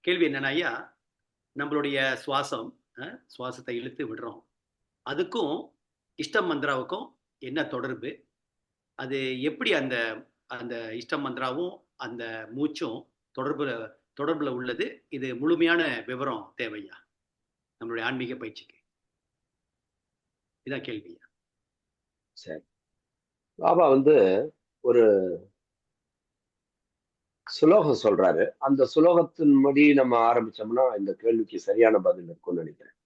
கேள்வி என்னன்னா ஐயா, நம்மளுடைய சுவாசம், சுவாசத்தை இழுத்து விடுறோம். அதுக்கும் இஷ்டம் மந்த்ராவுக்கும் என்ன தொடர்பு? அது எப்படி அந்த அந்த இஷ்டம் மந்த்ராவும், அந்த மூச்சும் தொடர்புல தொடர்புல உள்ளது? இது முழுமையான விவரம் தேவைய்யா. நம்மளுடைய ஆன்மீக பயிற்சிக்கு. இதான் கேள்வி ஐயா. சரி. பாபா ஒரு சுலோகம் சொல்றாரு. அந்த சுலோகத்தின்படி நம்ம ஆரம்பிச்சோம்னா இந்த கேள்விக்கு சரியான பதில் இருக்கும்னு நினைக்கிறேன்.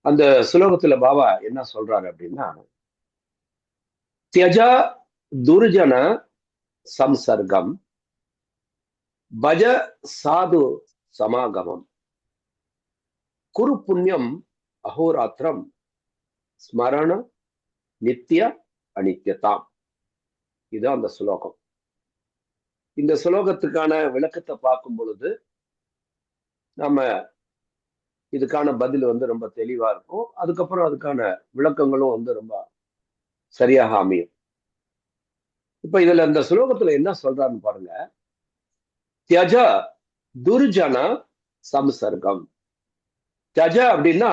அந்த சுலோகத்துல பாபா என்ன சொல்றாரு அப்படின்னா, தியஜா துர்ஜன சம்சர்க்கம் பஜ சாது சமாகமம் குரு புண்ணியம் அஹோராத்திரம் ஸ்மரண நித்திய அனித்யதாம். இதுதான் அந்த சுலோகம். இந்த சுலோகத்துக்கான விளக்கத்தை பார்க்கும் பொழுது நம்ம இதுக்கான பதில் ரொம்ப தெளிவா இருக்கும். அதுக்கப்புறம் அதுக்கான விளக்கங்களும் ரொம்ப சரியாக அமையும். இப்ப இதுல இந்த சுலோகத்துல என்ன சொல்றாருன்னு பாருங்க. தியஜ துர்ஜன சம்சர்க்கம். தியஜ அப்படின்னா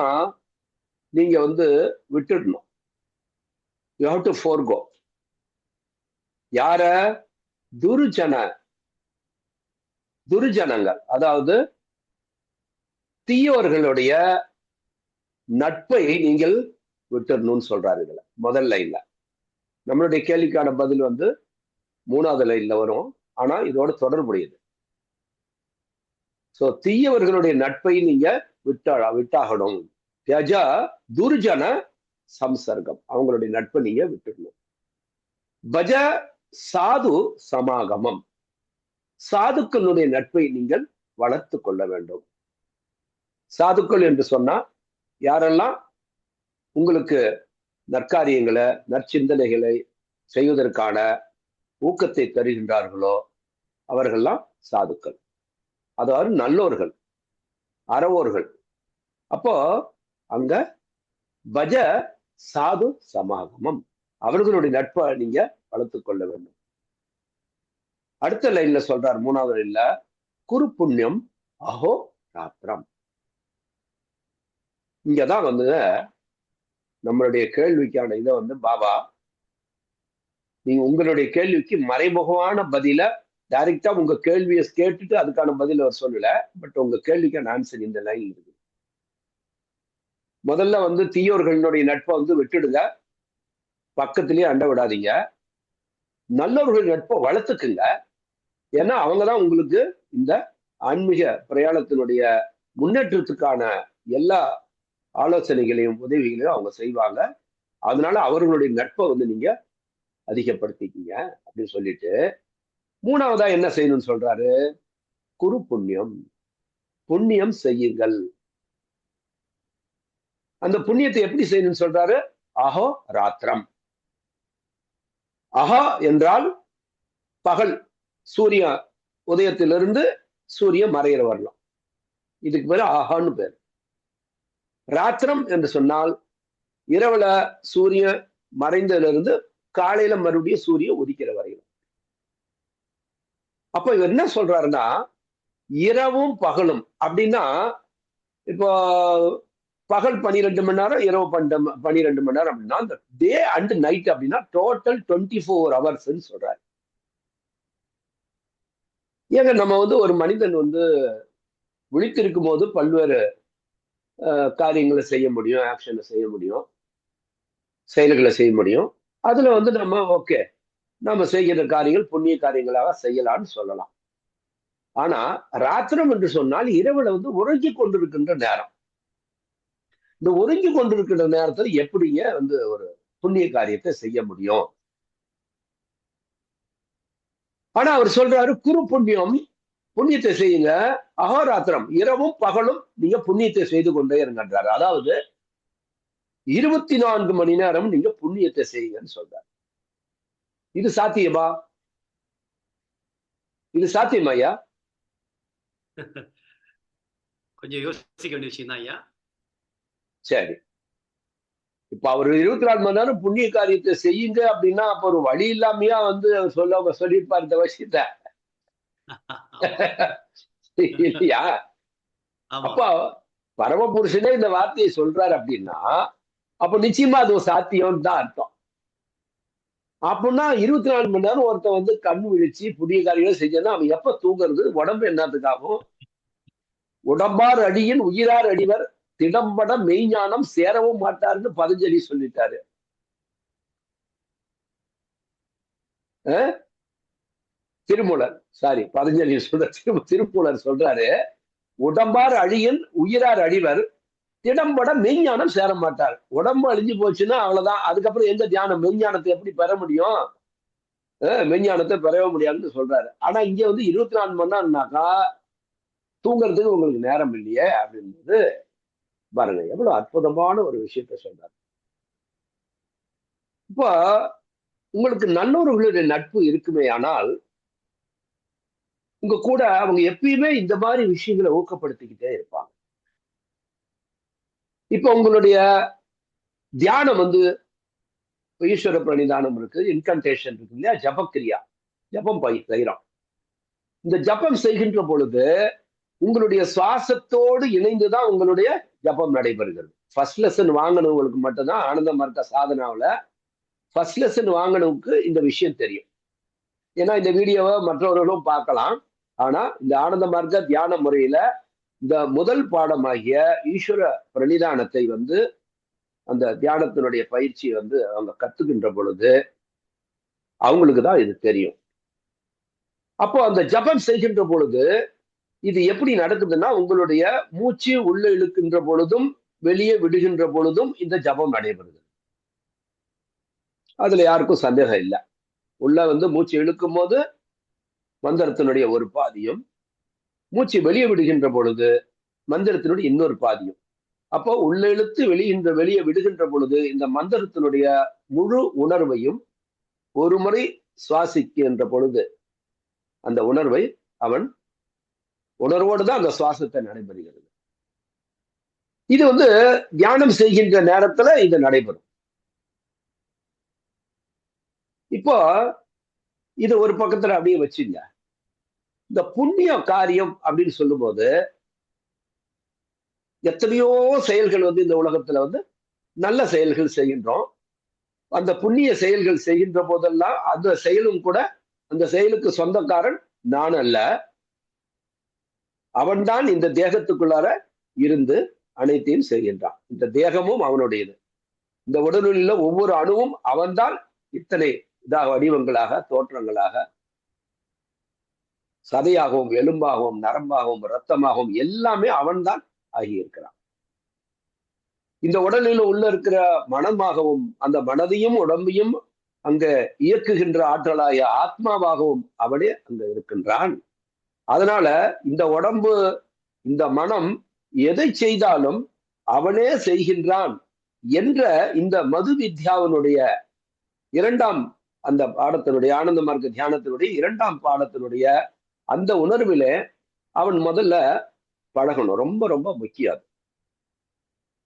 நீங்க விட்டுடணும். You have to forgo. யார? துர்ஜனங்கள், அதாவது தீயோர்களுடைய நட்பை நீங்கள் விட்டுடணும்னு சொல்றாரு இதுல முதல் லைன்ல. நம்மளுடைய கேள்விக்கான பதில் 3வது லைன்ல வரும். ஆனா இதோட தொடர்புடையது. சோ தீயவர்களுடைய நட்பை நீங்க விட்டாகணும். தியஜா துர்ஜன சம்சர்க்கம், அவங்களுடைய நட்பை நீங்க விட்டுடணும். பஜ சாது சமாகமம், சாதுக்களுடைய நட்பை நீங்கள் வளர்த்து கொள்ள வேண்டும். சாதுக்கள் என்று சொன்னா யாரெல்லாம் உங்களுக்கு நற்காரியங்களை, நற்சிந்தனைகளை செய்வதற்கான ஊக்கத்தை தருகின்றார்களோ அவர்கள்லாம் சாதுக்கள், அதாவது நல்லோர்கள், அறவோர்கள். அப்போ அங்க பஜ சாது சமாகமம், அவர்களுடைய நட்பை நீங்க வளர்த்து கொள்ள வேண்டும். அடுத்த லைன்ல சொல்றார், 3வது லைன்ல, குரு புண்ணியம் அஹோ ராத்திரம். இங்கதான் நம்மளுடைய கேள்விக்கான இதை பாபா நீங்க உங்களுடைய கேள்விக்கு மறைமுகமான பதில டைரக்டா உங்க கேள்வியை கேட்டுட்டு அதுக்கான பதில் அவர் சொல்லல. பட் உங்க கேள்விக்கான ஆன்சர் இந்த லைன் இருக்கு. முதல்ல தீயோர்களுடைய நட்பை விட்டுடுங்க, பக்கத்திலேயே அண்ட விடாதீங்க. நல்லவர்கள் நட்பை வளர்த்துக்குங்க. ஏன்னா அவங்கதான் உங்களுக்கு இந்த ஆன்மீக பிரயாணத்தினுடைய முன்னேற்றத்துக்கான எல்லா ஆலோசனைகளையும் உதவிகளையும் அவங்க செய்வாங்க. அதனால அவர்களுடைய நட்பை நீங்க அதிகப்படுத்திக்கீங்க அப்படின்னு சொல்லிட்டு 3வதா என்ன செய்யணும்னு சொல்றாரு? குரு புண்ணியம், புண்ணியம் செய்யுங்கள். அந்த புண்ணியத்தை எப்படி செய்யணும்னு சொல்றாரு? அஹோ ராத்திரம். அஹா என்றால் பகல், சூரிய உதயத்திலிருந்து சூரியன் மறையிற வரலாம், இதுக்கு பேரு ஆஹான்னு பேர். ராத்திரம் என்று சொன்னால் இரவுல சூரியன் மறைந்ததிலிருந்து காலையில மறுபடியும் சூரியன் உதிக்கிற வரையிலும். அப்ப இவர் என்ன சொல்றாருன்னா, இரவும் பகலும் அப்படின்னா, இப்போ பகல் 12 மணி நேரம், இரவு 12 மணி நேரம் அப்படின்னா, அந்த டே அண்ட் நைட் அப்படின்னா டோட்டல் 24 ஹவர்ஸ் சொல்றாரு. ஏங்க நம்ம ஒரு மனிதன் விழித்திருக்கும் போது பல்வேறு காரியங்களை செய்ய முடியும், ஆக்ஷனை செய்ய முடியும், செயல்களை செய்ய முடியும். அதுல நம்ம ஓகே, நம்ம செய்கிற காரியங்கள் புண்ணிய காரியங்களாக செய்யலாம்னு சொல்லலாம். ஆனா ராத்திரம் என்று சொன்னால் இரவுல உறங்கி கொண்டிருக்கின்ற நேரம். இந்த உறங்கி கொண்டிருக்கின்ற நேரத்துல எப்படிங்க ஒரு புண்ணிய காரியத்தை செய்ய முடியும்? ஆனா அவர் சொல்றாரு, குரு புண்ணியம், புண்ணியத்தை செய்யுங்க. அகோராத்திரம், இரவும் பகலும் நீங்க புண்ணியத்தை செய்து கொண்டே இருங்கன்றாரு. அதாவது 24 மணி நேரம் நீங்க புண்ணியத்தை செய்யுங்கன்னு சொல்றாரு. இது சாத்தியமா? இது சாத்தியமா ஐயா? கொஞ்சம் யோசிக்க வேண்டிய விஷயம் தான் ஐயா. சரி, இப்ப அவர் 24 மணி நேரம் புண்ணிய காரியத்தை செய்யுங்க அப்படின்னா அப்ப ஒரு வழி இல்லாமையா சொல்லியிருப்பார் இந்த விஷயத்த. இல்லையா? அப்ப பரமபுருஷனே இந்த வார்த்தையை சொல்றாரு அப்படின்னா அப்ப நிச்சயமா அது ஒரு சாத்தியம் தான் அர்த்தம். அப்படின்னா 24 மணி நேரம் ஒருத்தன் வந்து கண் விழிச்சு புதிய காரியங்களை செஞ்சா அவன் எப்ப தூங்குறது? உடம்பு என்னத்துக்காகும்? உடம்பார் அடியின் உயிரார் அடிவர் திடம்பட மெய்ஞானம் சேரவும் மாட்டாருன்னு பதஞ்சலி சொல்லிட்டாரு. திருமூலர் சாரி பதஞ்சலி சொல்ற திருமூலர் சொல்றாரு, உடம்பார் அழியின் உயிரார் அழிவர் திடம்பட மெய்ஞானம் சேர மாட்டார். உடம்பு அழிஞ்சு போச்சுன்னா அவ்வளவுதான். அதுக்கப்புறம் எந்த தியானம் மெய்ஞானத்தை எப்படி பெற முடியும்? மெய்ஞானத்தை பெறவே முடியாதுன்னு சொல்றாரு. ஆனா இங்க வந்து 24 மணி நேரம்னாக்கா தூங்குறதுக்கு உங்களுக்கு நேரம் இல்லையே அப்படின்றது பாருங்க எவ்வளவு அற்புதமான ஒரு விஷயத்த சொல்றாரு. இப்போ உங்களுக்கு நல்லவர்களுடைய நட்பு இருக்குமே ஆனால் உங்க கூட அவங்க எப்பயுமே இந்த மாதிரி விஷயங்களை ஊக்கப்படுத்திக்கிட்டே இருப்பாங்க. இப்ப உங்களுடைய தியானம் வந்து ஈஸ்வர பிரணிதானம் இருக்கு, இன்கன்டேஷன் இருக்கு இல்லையா, ஜபக்கிரியா, ஜபம் செய்யறோம். இந்த ஜபம் செய்கின்ற பொழுது உங்களுடைய சுவாசத்தோடு இணைந்துதான் உங்களுடைய ஜபம் நடைபெறுகிறது. ஃபர்ஸ்ட் லெசன் வாங்கினவங்களுக்கு மட்டும்தான் ஆனந்த மார்க்க சாதனாவில் ஃபர்ஸ்ட் லெசன் வாங்கினவுக்கு இந்த விஷயம் தெரியும். ஏன்னா இந்த வீடியோவை மற்றவர்களும் பார்க்கலாம். ஆனா இந்த ஆனந்த மார்க்க தியான முறையில இந்த முதல் பாடமாகிய ஈஸ்வர பிரணிதானத்தை வந்து அந்த தியானத்தினுடைய பயிற்சியை வந்து அவங்க கத்துக்கின்ற பொழுது அவங்களுக்கு தான் இது தெரியும். அப்போ அந்த ஜபம் செய்கின்ற பொழுது இது எப்படி நடக்குதுன்னா உங்களுடைய மூச்சு உள்ள இழுக்கின்ற பொழுதும் வெளியே விடுகின்ற பொழுதும் இந்த ஜபம் நடைபெறுது. அதுல யாருக்கும் சந்தேகம் இல்லை. உள்ள வந்து மூச்சு இழுக்கும் போது மந்திரத்தினுடைய ஒரு பாதியும், மூச்சு வெளியே விடுகின்ற பொழுது மந்திரத்தினுடைய இன்னொரு பாதியும். அப்போ உள்ள இழுத்து வெளியே விடுகின்ற பொழுது இந்த மந்திரத்தினுடைய முழு உணர்வையும் ஒரு முறை சுவாசிக்கின்ற பொழுது அந்த உணர்வை அவன் உணர்வோடு தான் அந்த சுவாசத்தை நடைபெறுகிறது. இது வந்து தியானம் செய்கின்ற நேரத்துல இது நடைபெறும். இப்போ இது ஒரு பக்கத்துல அப்படியே வச்சுங்க. இந்த புண்ணிய காரியம் அப்படின்னு சொல்லும் போது எத்தனையோ செயல்கள் வந்து இந்த உலகத்துல வந்து நல்ல செயல்கள் செய்கின்றோம். அந்த புண்ணிய செயல்கள் செய்கின்ற போதெல்லாம் அந்த செயலும் கூட அந்த செயலுக்கு சொந்தக்காரன் நான் அல்ல, அவன்தான் இந்த தேகத்துக்குள்ளார இருந்து அனைத்தையும் செய்கின்றான். இந்த தேகமும் அவனுடையது. இந்த உடலில் ஒவ்வொரு அணுவும் அவன்தான் இத்தனை வடிவங்களாக தோற்றங்களாக சதையாகவும் எலும்பாகவும் நரம்பாகவும் இரத்தமாகவும் எல்லாமே அவன்தான் ஆகியிருக்கிறான். இந்த உடலில் உள்ள இருக்கிற மனமாகவும் அந்த மனதையும் உடம்பையும் அங்க இயக்குகின்ற ஆற்றலாய ஆத்மாவாகவும் அவனே அங்க இருக்கின்றான். அதனால இந்த உடம்பு இந்த மனம் எதை செய்தாலும் அவனே செய்கின்றான் என்ற இந்த மது வித்யாவினுடைய இரண்டாம் அந்த பாடத்தினுடைய ஆனந்த மார்க்க தியானத்தினுடைய இரண்டாம் பாடத்தினுடைய அந்த உணர்விலே அவன் முதல்ல பழகணும். ரொம்ப ரொம்ப முக்கியம்.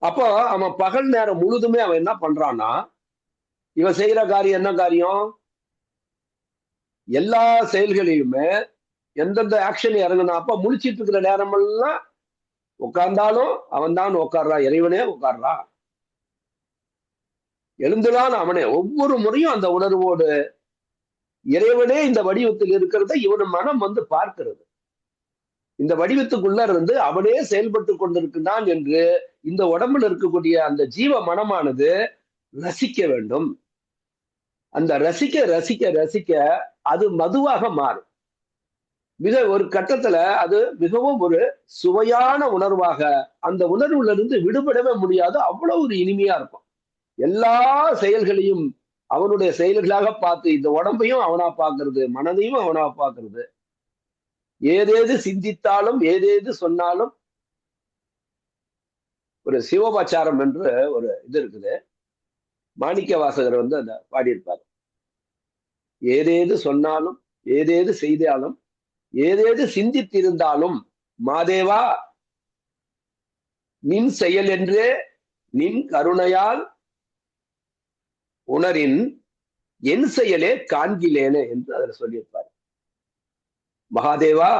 அப்போ அவன் பகல் நேரம் முழுதுமே அவன் என்ன பண்றான்னா, இவன் செய்யற காரியம் என்ன காரியம்? எல்லா செயல்களையுமே எந்தெந்த ஆக்ஷன் இறங்கணும் அப்ப முழிச்சிட்டு இருக்கிற நேரமெல்லாம் உட்கார்ந்தாலும் அவன் தான் உட்கார்றான், இறைவனே உட்கார்றான், எழுந்துதான் அவனே. ஒவ்வொரு முறையும் அந்த உணர்வோடு இறைவனே இந்த வடிவத்தில் இருக்கிறத இவன் மனம் வந்து பார்க்கிறது. இந்த வடிவத்துக்குள்ள இருந்து அவனே செயல்பட்டு கொண்டிருக்கிறான் என்று இந்த உடம்புல இருக்கக்கூடிய அந்த ஜீவ மனமானது ரசிக்க வேண்டும். அந்த ரசிக்க ரசிக்க ரசிக்க அது மதுவாக மாறும். மிக ஒரு கட்டத்துல அது மிகவும் ஒரு சுவையான உணர்வாக அந்த உணர்வுல இருந்து விடுபடவே முடியாது. அவ்வளவு ஒரு இனிமையா இருக்கும். எல்லா செயல்களையும் அவனுடைய செயல்களாக பார்த்து இந்த உடம்பையும் அவனா பார்க்கறது, மனதையும் அவனா பார்க்கறது. ஏதேது சிந்தித்தாலும் ஏதேது சொன்னாலும் ஒரு சிவோபாச்சாரம் என்று ஒரு இது இருக்குது. மாணிக்க வாசகர் வந்து அந்த பாடியிருப்பார். ஏதேது சொன்னாலும் ஏதேது செய்தாலும் ஏதேது சிந்தித்திருந்தாலும் மாதேவா நின் செயல் என்றே நின் கருணையால் உணரின் என் செயலே காண்கிலேனே என்று அதில் சொல்லியிருப்பார். மகாதேவா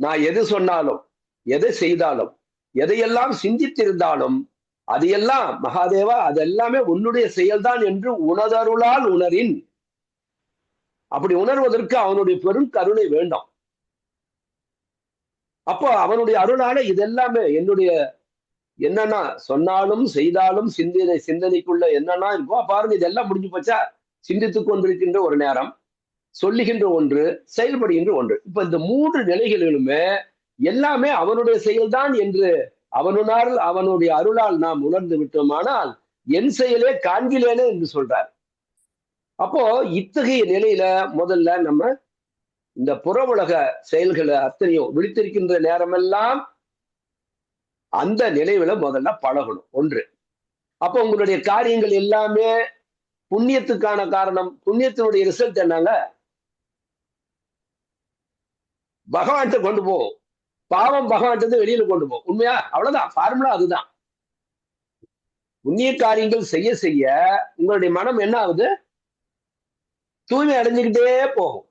நான் எது சொன்னாலும், எதை செய்தாலும், எதையெல்லாம் சிந்தித்திருந்தாலும் அதையெல்லாம் மகாதேவா அதெல்லாமே உன்னுடைய செயல்தான் என்று உணதருளால் உணரின். அப்படி உணர்வதற்கு அவனுடைய பெரும் கருணை வேண்டும். அப்போ அவனுடைய அருளால இதெல்லாமே என்னுடைய என்னன்னா சொன்னாலும் செய்தாலும் சிந்தனைக்குள்ள என்னன்னா இருக்கோ பாருங்க, இதெல்லாம் முடிஞ்சு போச்சா. சிந்தித்துக் கொண்டிருக்கின்ற ஒரு நேரம், சொல்லுகின்ற ஒன்று, செயல்படுகின்ற ஒன்று. இப்ப இந்த 3 நிலைகளிலுமே எல்லாமே அவனுடைய செயல்தான் என்று அவனுடைய அருளால் நாம் உணர்ந்து விட்டோமானால் என் செயலே காண்கிலேனே என்று சொல்றார். அப்போ இத்தகைய நிலையில முதல்ல நம்ம இந்த புற உலக செயல்களை அத்தனையும் விழித்திருக்கின்ற நேரமெல்லாம் அந்த நிலையில முதல்ல பழகணும் ஒன்று. அப்போ உங்களுடைய காரியங்கள் எல்லாமே புண்ணியத்துக்கான காரணம், புண்ணியத்தினுடைய ரிசல்ட் என்னங்க? பகவான்கிட்ட கொண்டு போவோம். பாவம் பகவான்கிட்ட வெளியில கொண்டு போவோம். உண்மையா? அவ்வளவுதான், ஃபார்முலா அதுதான். புண்ணிய காரியங்கள் செய்ய செய்ய உங்களுடைய மனம் என்ன ஆகுது? தூய்மை அடைஞ்சுக்கிட்டே போகும்.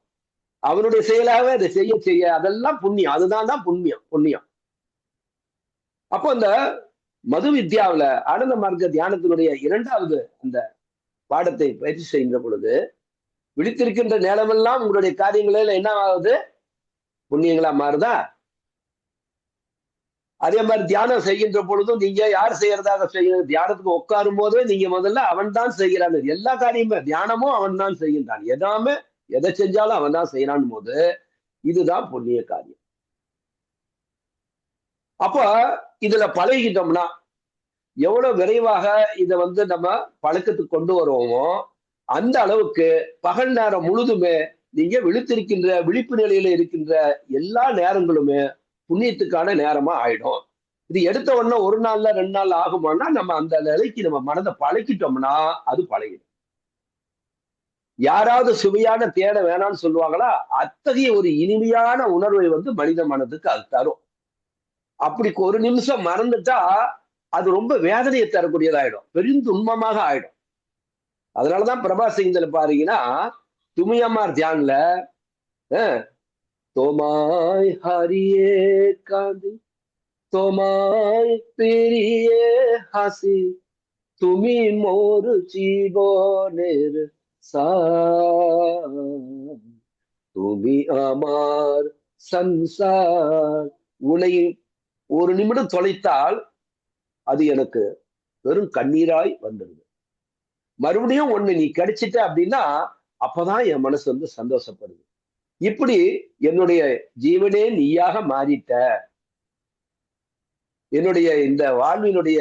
அவனுடைய செயலாகவே அதை செய்ய செய்ய அதெல்லாம் புண்ணியம். அதுதான் புண்ணியம். அப்போ இந்த மது வித்யாவில ஆனந்த மார்க்க தியானத்தினுடைய 2வது அந்த பாடத்தை பயிற்சி செய்கின்ற பொழுது விழித்திருக்கின்ற நேரமெல்லாம் உங்களுடைய காரியங்களில் என்ன ஆகுது? புண்ணியங்களா மாறுதா? அதே மாதிரி தியானம் செய்கின்ற பொழுதும் நீங்க யார் செய்யறதாக செய்யறது? தியானத்துக்கு உட்காரும் போதே நீங்க முதல்ல அவன் தான் செய்கிறான். எல்லா காரியமுமே தியானமும் அவன் தான் செய்கின்றான். எதை செஞ்சாலும் அவன் தான் செய்யறான் போது இதுதான் புண்ணிய காரியம். அப்ப இதுல பழகிட்டோம்னா எவ்வளவு விரைவாக இதை நம்ம பழக்கத்துக்கு கொண்டு வருவோமோ அந்த அளவுக்கு பகல் நேரம் முழுதுமே நீங்க விழிப்பு நிலையில இருக்கின்ற எல்லா நேரங்களுமே புண்ணியத்துக்கான நேரமா ஆயிடும். இது எடுத்த உடனே 1 நாள்ல 2 நாள் ஆகுமானா நம்ம அந்த நிலைக்கு நம்ம மனதை பழக்கிட்டோம்னா அது பழகிடும். யாராவது சுவையான தேட வேணாம்னு சொல்லுவாங்களா? அத்தகைய ஒரு இனிமையான உணர்வை மனித மனதுக்கு அது தரும். அப்படி ஒரு நிமிஷம் மறந்துட்டா அது ரொம்ப வேதனையை தரக்கூடியதாயிடும், பெரும் துன்பமாக ஆயிடும். அதனாலதான் பிரபா சிங்ல பாருங்கன்னா துமியம்மார் தியான்ல தோமாய் ஹரியே காந்தி তোমায় পেরিয়ে হাসি তুমি মোর জীবনের সার তুমি আমার சன்சார். உன்னை ஒரு நிமிடம் தொலைத்தால் அது எனக்கு வெறும் கண்ணீராய் வந்துடுது. மறுபடியும் ஒண்ணு நீ கிடைச்சிட்ட அப்படின்னா அப்பதான் என் மனசு சந்தோஷப்படுது. இப்படி என்னுடைய ஜீவனே நீயாக மாறிட்ட, என்னுடைய இந்த வாழ்வினுடைய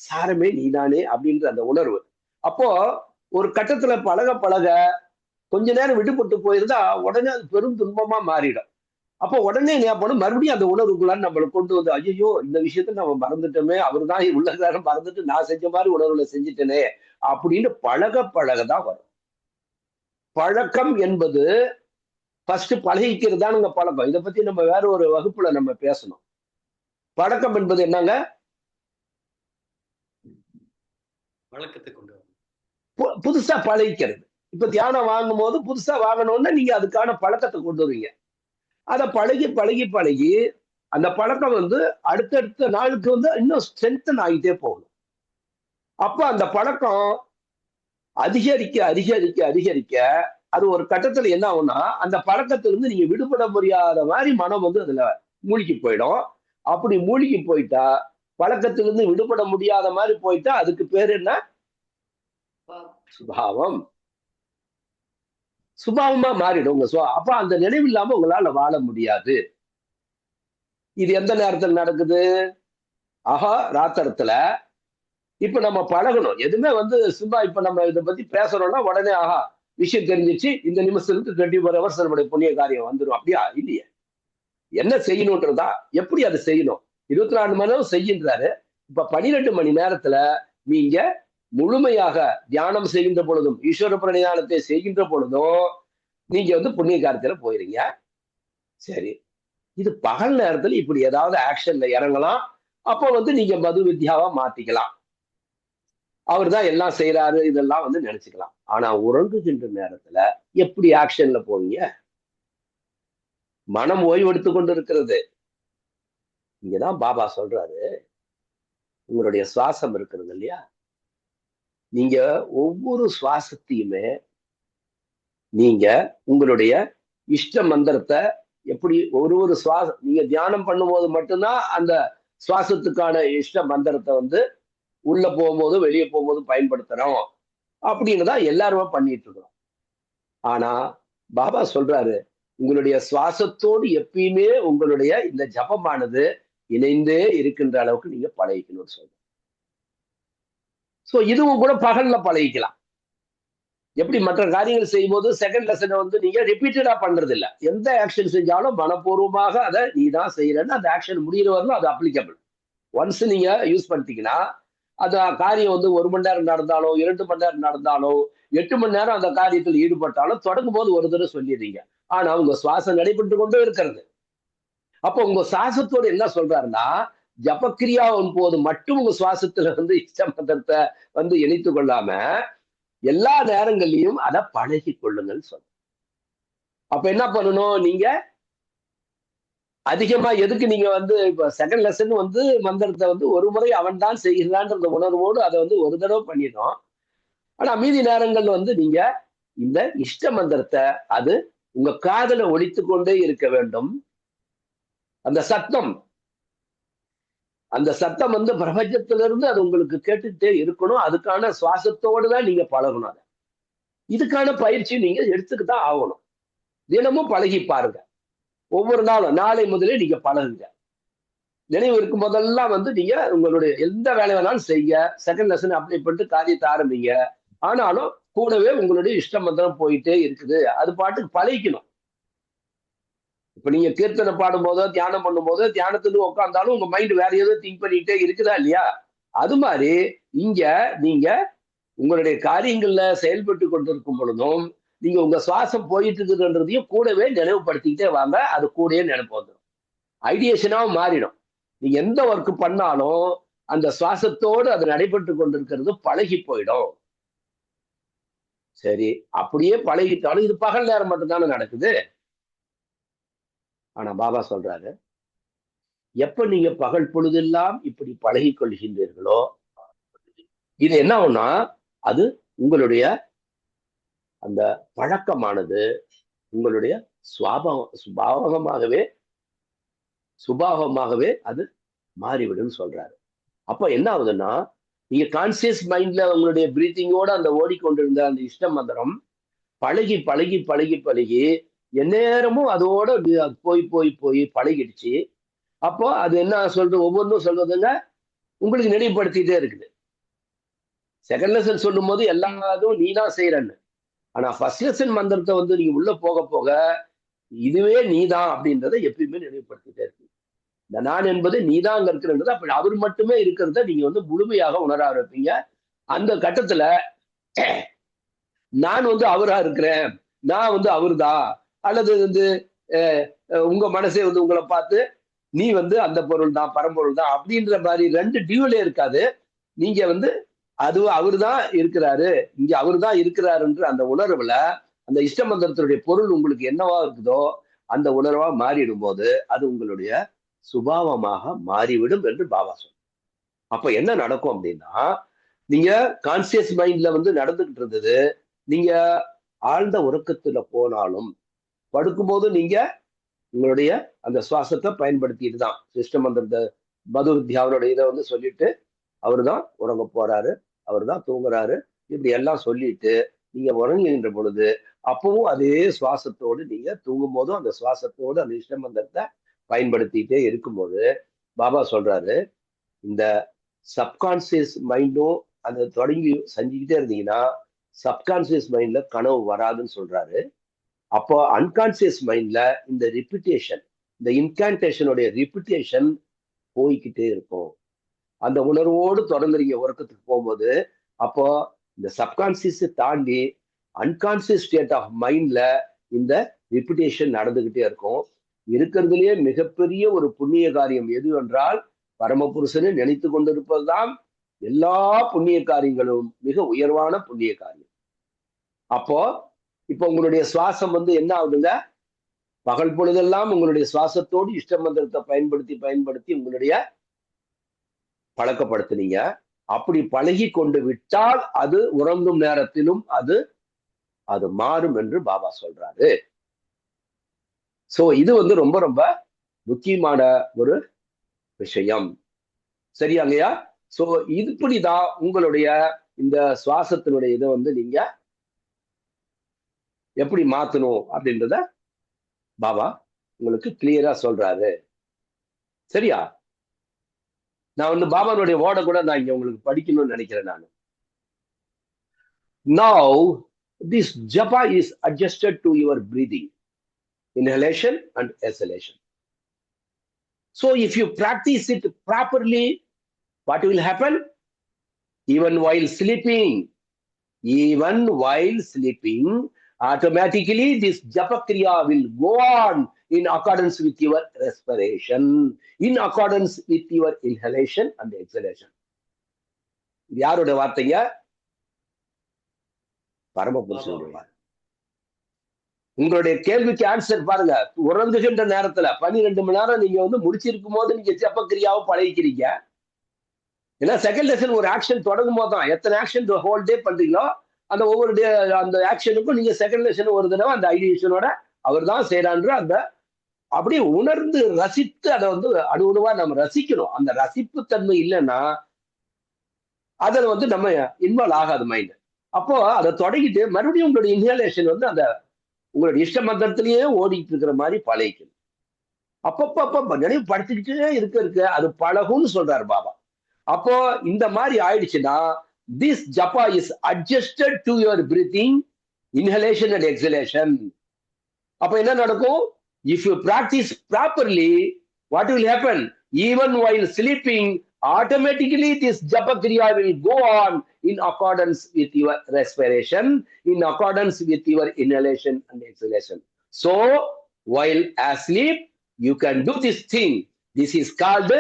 சாரமே நீதானே அப்படின்ற அந்த உணர்வு. அப்போ ஒரு கட்டத்துல பழக கொஞ்ச நேரம் விடுபட்டு போயிருந்தா உடனே அது பெரும் துன்பமா மாறிடும். அப்போ உடனே என்ன பண்ணும்? மறுபடியும் அந்த உணர்வுக்குள்ளான்னு நம்மளை கொண்டு ஐயோ இந்த விஷயத்த நம்ம மறந்துட்டோமே, அவரு தான் உள்ளதார மறந்துட்டு நான் செஞ்ச மாதிரி உணர்வுல செஞ்சுட்டேனே அப்படின்னு பழகதான் வரும். பழக்கம் என்பது ஃபர்ஸ்ட் பழகிக்கிறதானுங்க பழக்கம். இதை பத்தி நம்ம வேற ஒரு வகுப்புல நம்ம பேசணும். பழக்கம் என்பது என்னங்க? பழக்கத்தை கொண்டு புதுசா பழகிக்கிறது. இப்ப தியானம் வாங்கும் போது புதுசா வாங்கணும்னா நீங்க அதுக்கான பழக்கத்தை கொண்டு வருவீங்க. அதை பழகி அந்த பழக்கம் அடுத்தடுத்த நாளுக்கு இன்னும் ஸ்ட்ரென்தன் ஆகிட்டே போகணும். அப்ப அந்த பழக்கம் அதிகரிக்க அது ஒரு கட்டத்துல என்ன ஆகும்னா அந்த பழக்கத்திலிருந்து நீங்க விடுபட முடியாத மாதிரி மனம் அதுல மூழ்கி போயிடும். அப்படி மூழ்கி போயிட்டா, பழக்கத்திலிருந்து விடுபட முடியாத மாதிரி போயிட்டா அதுக்கு பேர் என்ன? சுபாவம். சுபாவமா மாறிடும். அப்ப அந்த நினைவு இல்லாம உங்களால வாழ முடியாது. இது எந்த நேரத்தில் நடக்குது? ராத்திரத்துல. இப்ப நம்ம பழகணும். எதுவுமே சும்மா இப்ப நம்ம இதை பத்தி பேசுறோம்னா உடனே விஷயம் தெரிஞ்சிச்சு, இந்த நிமிஷத்துக்கு 24 hours நம்முடைய புண்ணிய காரியம் வந்துடும். அப்படியா? இல்லையே. என்ன செய்யணும்ன்றதா, எப்படி அதை செய்யணும்? 24 மணி நேரம் செய்கின்றாரு. இப்ப 12 மணி நேரத்துல நீங்க முழுமையாக தியானம் செய்கின்ற பொழுதும் ஈஸ்வர பிரணிதானத்தை செய்கின்ற பொழுதும் நீங்க புண்ணிய காரியத்துல போயிருங்க. சரி, இது பகல் நேரத்துல இப்படி ஏதாவது ஆக்ஷன்ல இறங்கலாம். அப்போ நீங்க மது வித்யாவா மாத்திக்கலாம். அவர் தான் எல்லாம் செய்யறாரு இதெல்லாம் நினைச்சுக்கலாம். ஆனா உறங்குகின்ற நேரத்துல எப்படி ஆக்ஷன்ல போவீங்க? மனம் ஓய்வெடுத்து கொண்டு இருக்கிறது. இங்கதான் பாபா சொல்றாரு, உங்களுடைய சுவாசம் இருக்கிறது இல்லையா, நீங்க ஒவ்வொரு சுவாசத்தையுமே நீங்க உங்களுடைய இஷ்ட மந்திரத்தை எப்படி ஒரு சுவாசம் நீங்க தியானம் பண்ணும்போது மட்டும்தான் அந்த சுவாசத்துக்கான இஷ்ட மந்திரத்தை வந்து உள்ள போகும்போது வெளியே போகும்போது பயன்படுத்துறோம் அப்படின்னு தான் எல்லாருமே பண்ணிட்டு இருக்கிறோம். ஆனா பாபா சொல்றாரு, உங்களுடைய சுவாசத்தோடு எப்பயுமே உங்களுடைய இந்த ஜபமானது இணைந்தே இருக்கின்ற அளவுக்கு நீங்க பழகிக்கணும்னு சொல்றேன். சோ இதுவும் கூட பகல்ல பழகிக்கலாம். எப்படி மற்ற காரியங்கள் செய்யும் போது செகண்ட் லெசனை வந்து நீங்க ரிப்பீட்டடா பண்றது இல்ல. எந்த ஆக்ஷன் செஞ்சாலும் மனப்பூர்வமாக அதை நீ தான் செய்யறன்னு அந்த ஆக்ஷன் முடிகிற வரலும் அது அப்ளிகபிள். ஒன்ஸ் நீங்க யூஸ் பண்ணிட்டீங்கன்னா அந்த காரியம் வந்து 1 மணி நேரம் நடந்தாலோ 2 மணி நேரம் நடந்தாலோ 8 மணி நேரம் அந்த காரியத்தில் ஈடுபட்டாலும் தொடங்கும் போது ஒரு தடவை சொல்லிடுறீங்க. ஆனா உங்க சுவாசம் நடைபெற்று கொண்டே இருக்கிறது. அப்போ உங்க சுவாசத்தோடு என்ன சொல்றாருன்னா, ஜபக்கிரியாவின் போது மட்டும் உங்க சுவாசத்துல வந்து இஷ்ட மந்திரத்தை வந்து இணைத்து கொள்ளாம எல்லா நேரங்கள்லயும் அதை பழகி கொள்ளுங்கள் சொல்ற. அப்ப என்ன பண்ணணும், நீங்க அதிகமா எதுக்கு நீங்க வந்து இப்ப செகண்ட் லெசன் வந்து மந்திரத்தை வந்து ஒரு முறை அவன் தான் செய்கிறான்ற உணர்வோடு அதை வந்து ஒரு தடவை பண்ணிடும். ஆனா மீதி நேரங்கள் வந்து நீங்க இந்த இஷ்ட மந்திரத்தை அது உங்க காதுல ஒலித்து கொண்டே இருக்க வேண்டும். அந்த சத்தம் வந்து பிரபஞ்சத்திலிருந்து அது உங்களுக்கு கேட்டுட்டே இருக்கணும். அதுக்கான சுவாசத்தோடு தான் நீங்க பழகணும். அதை இதுக்கான பயிற்சி நீங்க எடுத்துக்கிதான் ஆகணும். தினமும் பழகி பாருங்க. ஒவ்வொரு நாளும் நாளை முதலே நீங்க பழகுங்க. நினைவு இருக்கும் போதெல்லாம் வந்து நீங்க உங்களுடைய எந்த வேலை வேணாலும் செய்ய, செகண்ட் லெசன் அப்ளை பண்ணிட்டு காரியத்தை ஆரம்பிங்க. ஆனாலும் கூடவே உங்களுடைய இஷ்ட மந்திரம் போயிட்டே இருக்குது. அது பாட்டுக்கு பழகிக்கணும். இப்ப நீங்க கீர்த்தனை பாடும் போதோ தியானம் பண்ணும் போதோ தியானத்துல உட்கார்ந்தாலும் உங்க மைண்ட் வேற ஏதோ திங்க் பண்ணிட்டே இருக்குதா இல்லையா? அது மாதிரி இங்க நீங்க உங்களுடைய காரியங்கள்ல செயல்பட்டு கொண்டிருக்கும் பொழுதும் நீங்க உங்க சுவாசம் போயிட்டு இருக்குதுன்றதையும் கூடவே நினைவுபடுத்திக்கிட்டே வாங்க. அது கூடயே நினைப்பு வந்துடும். ஐடியேஷனாவும் மாறிடும். நீங்க எந்த ஒர்க் பண்ணாலும் அந்த சுவாசத்தோடு அது நடைபெற்று கொண்டிருக்கிறது பழகி போயிடும். சரி, அப்படியே பழகிட்டாலும் இது பகல் நேரம் மட்டும்தானே நடக்குது. ஆனா பாபா சொல்றாரு, எப்ப நீங்க பகல் பொழுதெல்லாம் இப்படி பழகி கொள்கின்றீர்களோ இது என்ன ஆகும்னா, அது உங்களுடைய அந்த பழக்கமானது உங்களுடைய சுபாவமாகவே அது மாறிவிடும் சொல்றாரு. அப்ப என்ன ஆகுதுன்னா, நீங்க கான்சியஸ் மைண்ட்ல உங்களுடைய பிரீத்திங்கோட அந்த ஓடிக்கொண்டிருந்த அந்த இஷ்ட மந்திரம் பழகி பழகி பழகி பழகி எந்நேரமும் அதோட போய் போய் போய் பழகிடுச்சு. அப்போ அது என்ன சொல்றது, ஒவ்வொன்றும் சொல்றதுங்க உங்களுக்கு நினைவுபடுத்திட்டே இருக்குது. செகண்ட் லெசன் சொல்லும் போது எல்லாரும் நீ தான் செய்யறன்னு. ஆனா ஃபர்ஸ்ட் லெசன் மந்திரத்தை வந்து நீங்க உள்ள போக போக இதுவே நீதான் அப்படின்றத எப்பயுமே நினைவுபடுத்திட்டே இருக்கு. இந்த நான் என்பது நீதான் இருக்கிறது. அப்படி அவர் மட்டுமே இருக்கிறத நீங்க வந்து முழுமையாக உணர ஆரம்பிப்பீங்க. அந்த கட்டத்துல நான் வந்து அவரா இருக்கிறேன், நான் வந்து அவர்தான், அல்லது வந்து உங்க மனசே வந்து உங்களை பார்த்து நீ வந்து அந்த பொருள் தான் பரம்பொருள் தான் அப்படின்ற மாதிரி ரெண்டு டியூலே இருக்காது. நீங்க வந்து அது அவர் தான் இருக்கிறாரு, இங்க அவர் தான் இருக்கிறாருன்ற அந்த உணர்வுல அந்த இஷ்ட மந்திரத்தினுடைய பொருள் உங்களுக்கு என்னவா இருக்குதோ அந்த உணர்வா மாறிடும் போது அது உங்களுடைய சுபாவமாக மாறிவிடும் என்று பாபா சொல்றார். அப்ப என்ன நடக்கும் அப்படின்னா, நீங்க கான்சியஸ் மைண்ட்ல வந்து நடந்துகிட்டு இருந்தது நீங்க ஆழ்ந்த உறக்கத்துல போனாலும் படுக்கும்போது நீங்க உங்களுடைய அந்த சுவாசத்தை பயன்படுத்திட்டு தான் இஷ்ட மந்திரத்தை பதுவித்யாவனுடைய இதை வந்து சொல்லிட்டு அவர் தான் உறங்க போறாரு, அவர் தான் தூங்குறாரு, இப்படி எல்லாம் சொல்லிட்டு நீங்க உறங்குகின்ற பொழுது அப்பவும் அதே சுவாசத்தோடு நீங்க தூங்கும் போதும் அந்த சுவாசத்தோடு அந்த இஷ்ட மந்திரத்தை பயன்படுத்திட்டே இருக்கும்போது பாபா சொல்றாரு, இந்த சப்கான்சியஸ் மைண்டும் அந்த தொடங்கி செஞ்சுக்கிட்டே இருந்தீங்கன்னா சப்கான்சியஸ் மைண்ட்ல கனவு வராதுன்னு சொல்றாரு. அப்போ அன்கான்சியஸ் மைண்ட்ல இந்த ரிப்பிட்டேஷன், இந்த இன்கான்டேஷனுடைய ரிப்பிட்டேஷன் போய்கிட்டே இருக்கும். அந்த உணர்வோடு தொடங்குறீங்க உறக்கத்துக்கு போகும்போது. அப்போ இந்த சப்கான்சியஸ் தாண்டி அன்கான்சியஸ் ஸ்டேட் ஆஃப் மைண்ட்ல இந்த ரிப்பிட்டேஷன் நடந்துகிட்டே இருக்கும். இருக்கிறதுலயே மிகப்பெரிய ஒரு புண்ணிய காரியம் எது என்றால் பரமபுருஷனை நினைத்து கொண்டிருப்பதுதான் எல்லா புண்ணிய காரியங்களும் மிக உயர்வான புண்ணிய காரியம். அப்போ இப்ப உங்களுடைய சுவாசம் வந்து என்ன ஆகுதுங்க, பகல் பொழுதெல்லாம் உங்களுடைய சுவாசத்தோடு இஷ்ட மந்திரத்தை பயன்படுத்தி பயன்படுத்தி உங்களுடைய பழக்கப்படுத்தினீங்க. அப்படி பழகி கொண்டு விட்டால் அது உறங்கும் நேரத்திலும் அது அது மாறும் என்று பாபா சொல்றாரு. சோ இது வந்து ரொம்ப ரொம்ப முக்கியமான ஒரு விஷயம். சரியாங்கய்யா? சோ இப்படிதான் உங்களுடைய இந்த சுவாசத்தினுடைய இதை வந்து நீங்க எப்படி மாத்தணும் அப்படின்றத பாபா உங்களுக்கு கிளியரா சொல்றாரு. சரியா? நான் வந்து பாபானுடைய வேர்டை கூட நான் இங்க உங்களுக்கு படிக்கணும்னு நினைக்கிறேன். நான் now this japa is adjusted to your breathing, inhalation and exhalation. So if you practice it properly, what will happen? Even while sleeping, automatically this japa kriya will go on in accordance with your respiration, in accordance with your inhalation and exhalation. யாரோட வார்த்தைங்க? பரமபுருஷனுடைய வார்த்தை. உங்களுடைய கேள்விக்கு answer பாருங்க. உறங்குகின்ற நேரத்துல 12 மணி நேரம் நீங்க வந்து முடிச்சிருக்கும் போது நீங்க ஜப கிரியாவை பழகிக்கிறீங்க. ஏன்னா செகண்ட் லெசன் ஒரு ஆக்ஷன் தொடங்கும் போது தான் எத்தனை ஆக்ஷன் ஹோல் டே பண்றீங்களோ அந்த ஒவ்வொரு டே அந்த ஆக்ஷனுக்கும் நீங்க செகண்ட் லெசன் ஒரு தடவை அந்த ஐடியேஷனோட அவர் தான் செய்யறான்ற அந்த அப்படியே உணர்ந்து ரசித்து அதை வந்து அணுவா நம்ம ரசிக்கணும். அந்த ரசிப்பு தன்மை இல்லைன்னா அதில் வந்து நம்ம இன்வால்வ் ஆகாது மைண்ட். அப்போ அதை தொடங்கிட்டு மறுபடியும் உங்களுடைய இன்ஹலேஷன் வந்து அந்த உங்களுடைய இஷ்ட மந்திரத்திலேயே ஓடிட்டு இருக்கிற மாதிரி பழகிக்கணும். அப்பப்ப நினைவு படுத்திக்கிட்டே இருக்க அது பழகும்னு சொல்றாரு பாபா. அப்போ இந்த மாதிரி ஆயிடுச்சுன்னா this japa is adjusted to your breathing, inhalation and exhalation. அப்ப என்ன நடக்கும்? If you practice properly, what will happen? Even while sleeping, automatically this japa kriya will go on in accordance with your respiration, in accordance with your inhalation and exhalation. So while asleep, you can do this thing. This is called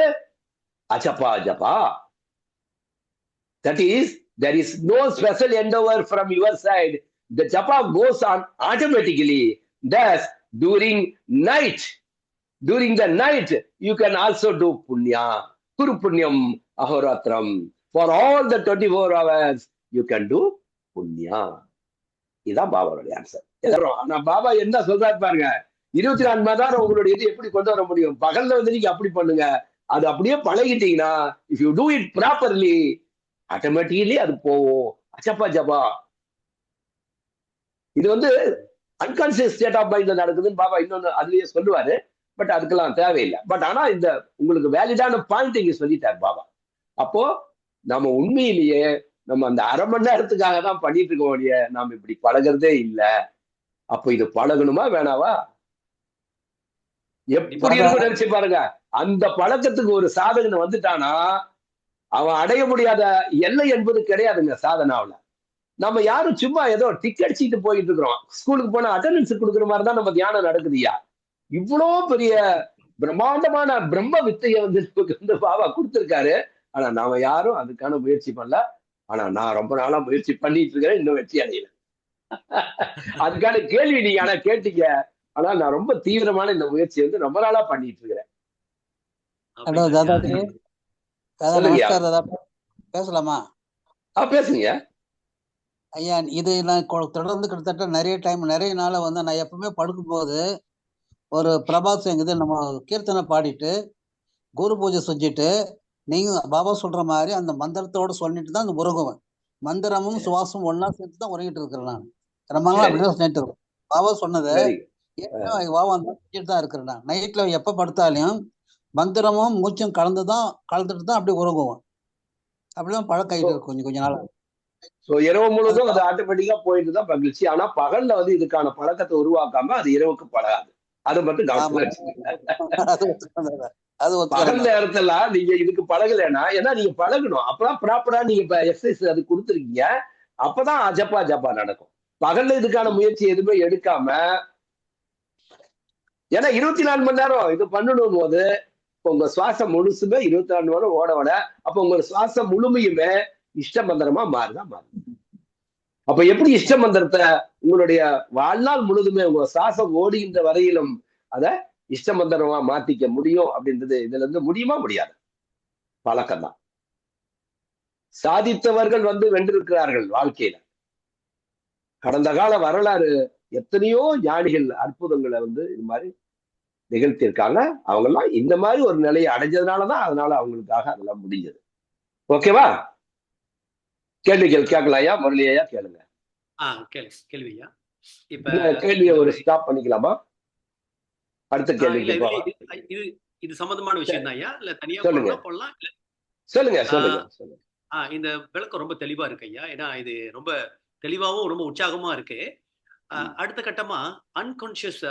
achapa japa. That is, there is no special endeavor from your side. The japa goes on automatically. Thus, during the night, you can also do punya. Kuru punyam ahoratram. For all the 24 hours, you can do punya. இதுதான் பாபாவுடைய answer. நான் பாபா என்ன சொல்றாரு பாருங்க. 24 மணி நேரம் உங்களுடைய இது எப்படி கொண்டு வர முடியும்? பகல்ல வந்து நீங்க அப்படி பண்ணுங்க. அது அப்படியே பழகிட்டீங்கன்னா, if you do it properly, automatically அது போவோம். அச்சப்பா ஜபா இது வந்து அன்கான்சியஸ் ஸ்டேட் ஆஃப் மைண்ட்ல நடக்குதுன்னு பாபா இன்னொன்னு அதுலயே சொல்லுவாரு. பட் அதுக்கெல்லாம் தேவையில்லை. பட் ஆனா இந்த உங்களுக்கு வேலிடான பாயிண்ட் இங்க சொல்லிட்டார் பாபா. அப்போ நம்ம உண்மையிலேயே நம்ம அந்த அரை மணி நேரத்துக்காக தான் பண்ணிட்டு இருக்க வேண்டிய நாம இப்படி பழகிறதே இல்லை. அப்போ இது பழகணுமா வேணாவா? எப்படி இருக்கும் நினைச்சு பாருங்க. அந்த பழக்கத்துக்கு ஒரு சாதகன் வந்துட்டானா அவன் அடைய முடியாத எல்லை என்பது கிடையாதுங்க சாதனாவில். நம்ம யாரும் சும்மா ஏதோ டிக் அடிச்சுட்டு போயிட்டு இருக்கிறோம். ஸ்கூலுக்கு போனா அட்டெண்டன்ஸ் கொடுக்குற மாதிரி தான் நம்ம தியானம் நடக்குதுயா. இவ்வளோ பெரிய பிரம்மாண்டமான பிரம்ம வித்தையை வந்து பாபா கொடுத்துருக்காரு. ஆனா நாம யாரும் அதுக்கான முயற்சி பண்ணல. ஆனா நான் ரொம்ப நாளா முயற்சி பண்ணிட்டு இருக்கிறேன், இன்னும் வெற்றி அடையல. அதுக்கான கேள்வி நீங்க ஆனா கேட்டீங்க. ஆனா நான் ரொம்ப தீவிரமான இந்த முயற்சி வந்து ரொம்ப நாளா பண்ணிட்டு இருக்கிறேன். பேசலாமா? பேசுங்க ஐயா. இது நான் தொடர்ந்து கிட்டத்தட்ட நிறைய நாள வந்து நான் எப்பவுமே படுக்கும் போது ஒரு பிரபாத் சிங் இது நம்ம கீர்த்தனை பாடிட்டு குரு பூஜை செஞ்சுட்டு நீங்க பாபா சொல்ற மாதிரி அந்த மந்திரத்தோட சொல்லிட்டு தான் அந்த உறங்குவேன். மந்திரமும் சுவாசமும் ஒன்னா சேர்த்து தான் உறங்கிட்டு இருக்கிறேன். நான் ரொம்ப நாள் அப்படிதான் செஞ்சுட்டு இருக்கேன். பாபா சொன்னதை பாபா செஞ்சுட்டு தான் இருக்கிறேன். நான் நைட்ல எப்ப படுத்தாலையும் மந்திரமும் மூச்சும் கலந்துட்டு தான் அப்படி உறங்குவோம். அப்படிதான் பழக்காயிட்டு இருக்கும் கொஞ்ச நாள். இரவு முழுவதும் அது ஆட்டோமேட்டிக்கா போயிட்டு தான் மகிழ்ச்சி. ஆனா பகல்ல வந்து இதுக்கான பழக்கத்தை உருவாக்காம அது இரவுக்கு பழகாது. அது மட்டும் பகல் நேரத்துல நீங்க இதுக்கு பழகலைன்னா, ஏன்னா நீங்க பழகணும். அப்பதான் ப்ராப்பரா நீங்க இப்ப எக்ஸசைஸ் அது கொடுத்துருக்கீங்க. அப்பதான் ஜப்பா நடக்கும். பகல்ல இதுக்கான முயற்சி எதுவுமே எடுக்காம, ஏன்னா 24 மணி நேரம் இது பண்ணணும் போது உங்க சுவாசம் முழுசுமே 24 மணி நேரம் ஓட அப்ப உங்க சுவாசம் முழுமையுமே இஷ்ட மந்திரமா மாறுதான் மாறுது. அப்ப எப்படி இஷ்ட மந்திரத்தை உங்களுடைய வாழ்நாள் முழுதுமே உங்க சுவாசம் ஓடுகின்ற வரையிலும் அதை இஷ்டமந்திரமா மாத்திக்க முடியும் அப்படின்றது இதுல இருந்து முடியுமா? முடியாது. பழக்கம் தான். சாதித்தவர்கள் வென்றிருக்கிறார்கள் வாழ்க்கையில. கடந்த கால வரலாறு எத்தனையோ ஞானிகள் அற்புதங்களை இது மாதிரி நிகழ்த்தியிருக்காங்க. அவங்க எல்லாம் இந்த மாதிரி ஒரு நிலையை அடைஞ்சதுனாலதான் அதனால அவங்களுக்காக அதெல்லாம் முடிஞ்சது. ஓகேவா? கேள்விகள் கேட்கலாம் ஐயா. முரளி ஐயா கேளுங்க. கேள்வியா இப்ப கேள்வியை ஒரு ஸ்டாப் பண்ணிக்கலாமா? அடுத்த கேள்வி இது சம்பந்தமான விஷயம் தான் ஐயா. இல்ல தனியா போடலாம். சொல்லுங்க சொல்லுங்க சொல்லுங்க. இந்த விளக்கம் ரொம்ப தெளிவா இருக்கு ஐயா. ஏன்னா இது ரொம்ப தெளிவாகவும் ரொம்ப உற்சாகமா இருக்கு. அடுத்த கட்டமா அன்கான்சியஸ்,